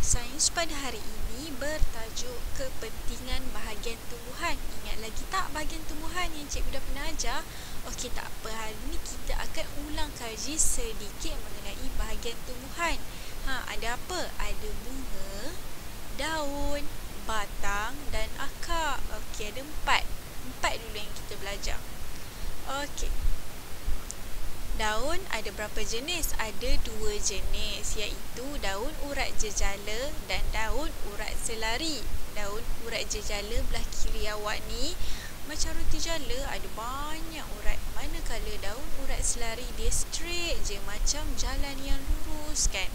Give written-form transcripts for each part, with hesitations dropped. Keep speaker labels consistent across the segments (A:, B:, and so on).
A: Sains pada hari ini bertajuk kepentingan bahagian tumbuhan. Ingat lagi tak bahagian tumbuhan yang cikgu dah pernah ajar? Okey, tak apa. Hari ini kita akan ulang kaji sedikit mengenai bahagian tumbuhan. Ada apa? Ada bunga, daun, batang dan akar. Okey, ada empat. Empat dulu yang kita belajar. Okey. Daun ada berapa jenis? Ada dua jenis, iaitu daun urat jejala dan daun urat selari. Daun urat jejala belah kiri awak ni macam roti jala, ada banyak urat. Manakala daun urat selari dia straight je, macam jalan yang lurus kan.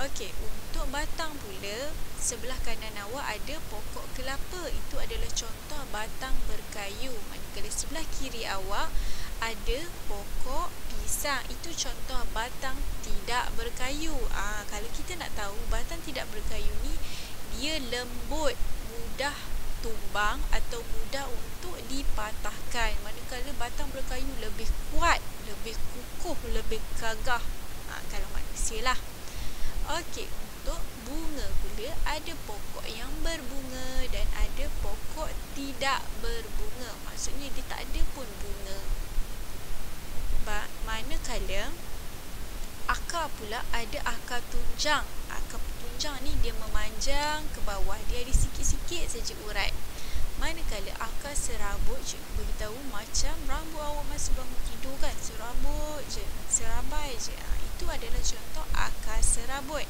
A: Okey, untuk batang pula, sebelah kanan awak ada pokok kelapa. Itu adalah contoh batang berkayu. Manakala sebelah kiri awak ada pokok pisang. Itu contoh batang tidak berkayu. Kalau kita nak tahu batang tidak berkayu ni, dia lembut, mudah tumbang atau mudah untuk dipatahkan. Manakala batang berkayu lebih kuat, lebih kukuh, lebih gagah. Kalau manusia lah. Okey, untuk bunga pula ada pokok yang berbunga dan ada pokok tidak berbunga. Maksudnya dia tak ada pun bunga. Manakala akar pula ada akar tunjang. Akar tunjang ni dia memanjang ke bawah. Dia ada sikit-sikit saja urat. Manakala akar serabut, cikgu beritahu macam rambut awak masa bangun tidur kan, serabut je, serabai je. Itu adalah contoh akar serabut.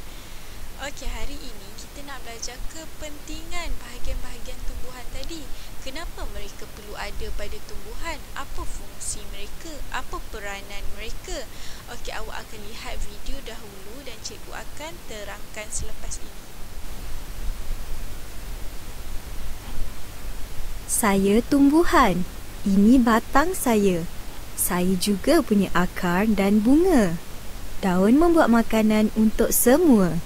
A: Okey, hari ini kita nak belajar kepentingan bahagian-bahagian tumbuhan tadi. Kenapa mereka perlu ada pada tumbuhan? Apa fungsi mereka? Apa peranan mereka? Okey, awak akan lihat video dahulu dan cikgu akan terangkan selepas ini.
B: Saya tumbuhan. Ini batang saya. Saya juga punya akar dan bunga. Daun membuat makanan untuk semua.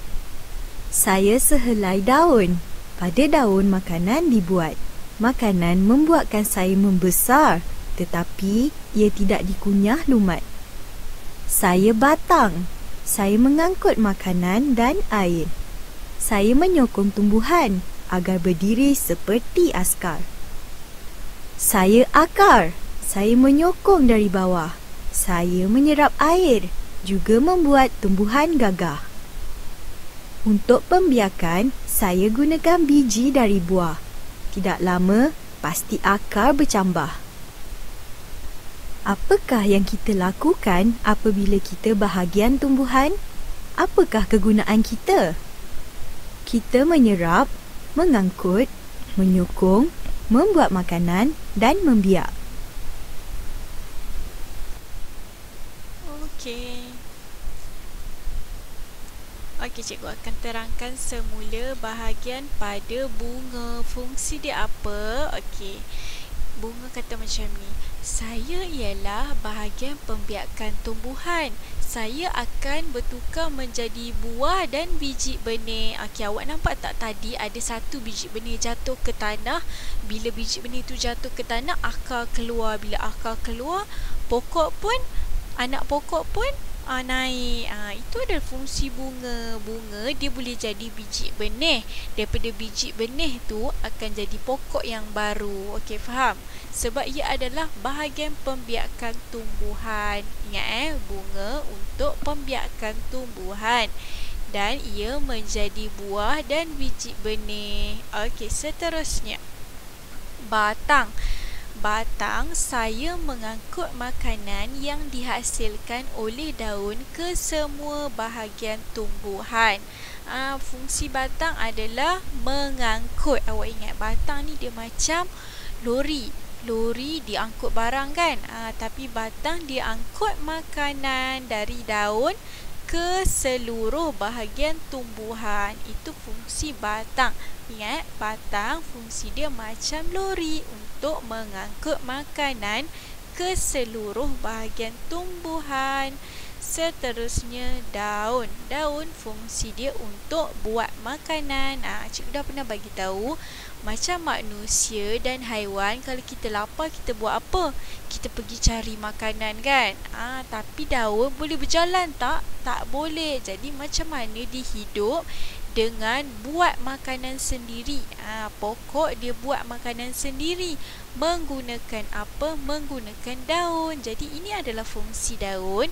B: Saya sehelai daun. Pada daun makanan dibuat. Makanan membuatkan saya membesar, tetapi ia tidak dikunyah lumat. Saya batang. Saya mengangkut makanan dan air. Saya menyokong tumbuhan agar berdiri seperti askar. Saya akar. Saya menyokong dari bawah. Saya menyerap air, juga membuat tumbuhan gagah. Untuk pembiakan, saya gunakan biji dari buah. Tidak lama, pasti akar bercambah. Apakah yang kita lakukan apabila kita bahagian tumbuhan? Apakah kegunaan kita? Kita menyerap, mengangkut, menyokong, membuat makanan dan membiak.
A: Okey, cikgu akan terangkan semula bahagian pada bunga. Fungsi dia apa? Okey, bunga kata macam ni. Saya ialah bahagian pembiakan tumbuhan. Saya akan bertukar menjadi buah dan biji benih. Okey, awak nampak tak tadi ada satu biji benih jatuh ke tanah. Bila biji benih tu jatuh ke tanah, akar keluar. Bila akar keluar, pokok pun, anak pokok pun naik. Itu adalah fungsi bunga. Bunga dia boleh jadi biji benih. Daripada biji benih tu akan jadi pokok yang baru. Okey, faham? Sebab ia adalah bahagian pembiakan tumbuhan. Ingat bunga untuk pembiakan tumbuhan. Dan ia menjadi buah dan biji benih. Okey, seterusnya. Batang. Batang, saya mengangkut makanan yang dihasilkan oleh daun ke semua bahagian tumbuhan. Fungsi batang adalah mengangkut. Awak ingat batang ni dia macam lori. Lori diangkut barang kan? Tapi batang dia angkut makanan dari daun ke seluruh bahagian tumbuhan. Itu fungsi batang. Ingat, batang fungsi dia macam lori untuk mengangkut makanan ke seluruh bahagian tumbuhan. Seterusnya daun. Daun fungsi dia untuk buat makanan. Cikgu dah pernah bagi tahu macam manusia dan haiwan, kalau kita lapar kita buat apa? Kita pergi cari makanan kan? Tapi daun boleh berjalan tak? Tak boleh. Jadi macam mana dia hidup? dengan buat makanan sendiri. Pokok dia buat makanan sendiri. Menggunakan apa? Menggunakan daun. Jadi ini adalah fungsi daun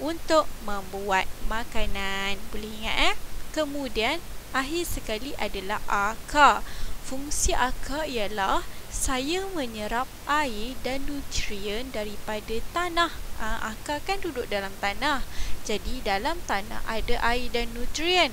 A: untuk membuat makanan. Boleh ingat Kemudian akhir sekali adalah akar. Fungsi akar ialah saya menyerap air dan nutrien daripada tanah. Akar kan duduk dalam tanah. Jadi dalam tanah ada air dan nutrien.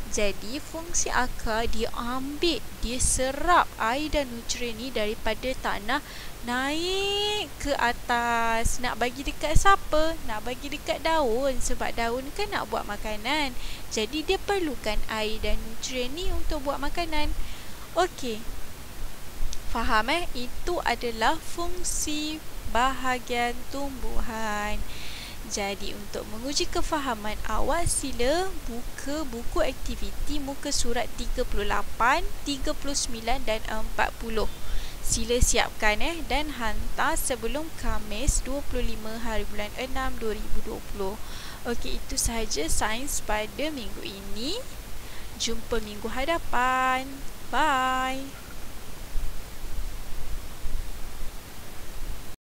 A: Jadi fungsi akar dia ambil, dia serap air dan nutrien ni daripada tanah naik ke atas. Nak bagi dekat siapa? Nak bagi dekat daun, sebab daun kan nak buat makanan. Jadi dia perlukan air dan nutrien ni untuk buat makanan. Okey. Faham Itu adalah fungsi bahagian tumbuhan. Jadi untuk menguji kefahaman awak, sila buka buku aktiviti muka surat 38, 39 dan 40. Sila siapkan dan hantar sebelum Khamis 25 hari bulan 6 2020. Okey, itu sahaja sains pada minggu ini. Jumpa minggu hadapan. Bye.